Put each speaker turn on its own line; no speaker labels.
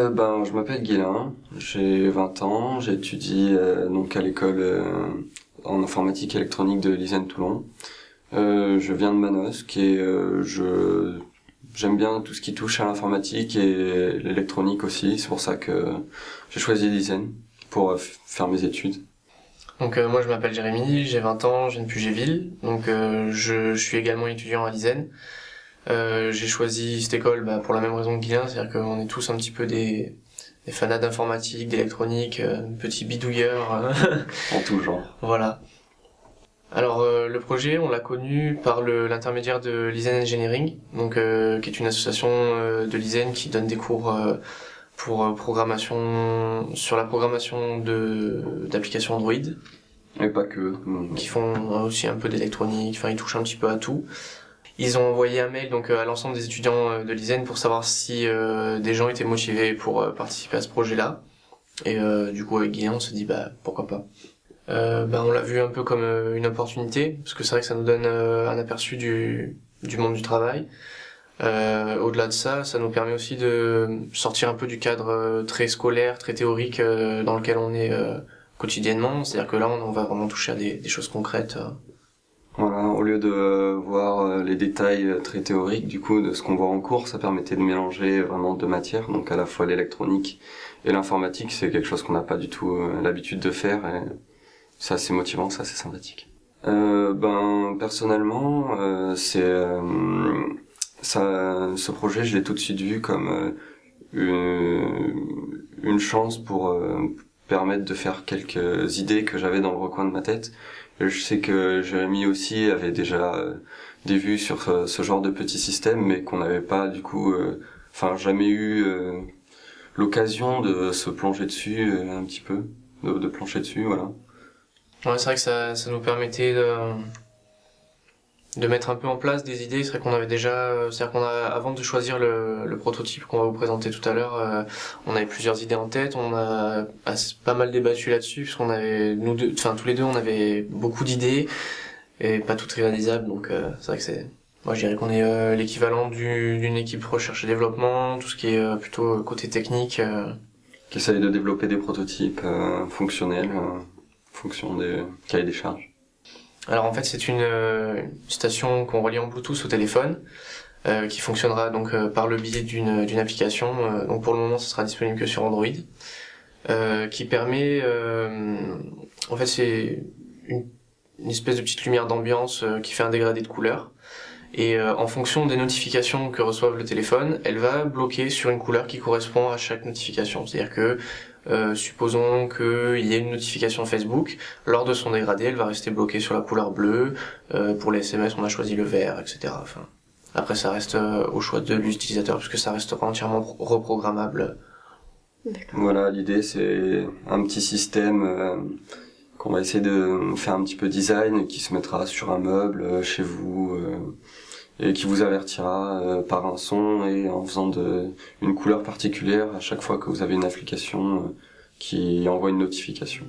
Je m'appelle Guilain, j'ai 20 ans, j'étudie donc à l'école en informatique électronique de l'ISEN Toulon. Je viens de Manosque et j'aime bien tout ce qui touche à l'informatique et l'électronique aussi, c'est pour ça que j'ai choisi l'ISEN pour faire mes études.
Donc moi je m'appelle Jérémy, j'ai 20 ans, je viens de Puget-Ville, donc je suis également étudiant à l'ISEN. J'ai choisi cette école pour la même raison que Guilain, c'est-à-dire qu'on est tous un petit peu des fanats d'informatique, d'électronique, petits bidouilleurs.
En tout genre.
Voilà. Alors le projet, on l'a connu par l'intermédiaire de l'ISEN Engineering, donc qui est une association de l'ISEN qui donne des cours pour sur la programmation d'applications Android.
Et pas que.
Qui font aussi un peu d'électronique, enfin ils touchent un petit peu à tout. Ils ont envoyé un mail donc à l'ensemble des étudiants de l'ISEN pour savoir si des gens étaient motivés pour participer à ce projet-là. Et du coup avec Guilain on se dit pourquoi pas. On l'a vu un peu comme une opportunité, parce que c'est vrai que ça nous donne un aperçu du monde du travail. Au-delà de ça, ça nous permet aussi de sortir un peu du cadre très scolaire, très théorique dans lequel on est quotidiennement. C'est-à-dire que là, on va vraiment toucher à des choses concrètes.
Voilà, au lieu de voir les détails très théoriques, du coup, de ce qu'on voit en cours, ça permettait de mélanger vraiment deux matières, donc à la fois l'électronique et l'informatique, c'est quelque chose qu'on n'a pas du tout l'habitude de faire, et c'est assez motivant, c'est assez sympathique. Personnellement, ce projet, je l'ai tout de suite vu comme une chance pour permettre de faire quelques idées que j'avais dans le recoin de ma tête. Je sais que Jérémy aussi avait déjà des vues sur ce genre de petits systèmes, mais qu'on n'avait pas du coup, jamais eu l'occasion de se plonger dessus un petit peu, de plancher dessus, voilà.
Ouais, c'est vrai que ça nous permettait de mettre un peu en place des idées. C'est vrai qu'on avait déjà, c'est-à-dire avant de choisir le prototype qu'on va vous présenter tout à l'heure, on avait plusieurs idées en tête. On a pas mal débattu là-dessus, parce qu'on avait tous les deux, on avait beaucoup d'idées et pas toutes réalisables. Donc c'est vrai que moi je dirais qu'on est l'équivalent d'une équipe recherche et développement, tout ce qui est plutôt côté technique.
Qui essaye de développer des prototypes fonctionnels, en fonction des cahiers des charges.
Alors en fait c'est une station qu'on relie en Bluetooth au téléphone, qui fonctionnera donc par le biais d'une application. Donc pour le moment, ce sera disponible que sur Android, qui permet, en fait c'est une espèce de petite lumière d'ambiance qui fait un dégradé de couleurs. Et en fonction des notifications que reçoive le téléphone, elle va bloquer sur une couleur qui correspond à chaque notification. C'est-à-dire que supposons qu'il y ait une notification Facebook, lors de son dégradé, elle va rester bloquée sur la couleur bleue. Pour les SMS, on a choisi le vert, etc. Enfin, après, ça reste au choix de l'utilisateur, puisque ça restera entièrement reprogrammable.
D'accord. Voilà, l'idée c'est un petit système qu'on va essayer de faire un petit peu design, qui se mettra sur un meuble chez vous, et qui vous avertira par un son et en faisant une couleur particulière à chaque fois que vous avez une application qui envoie une notification.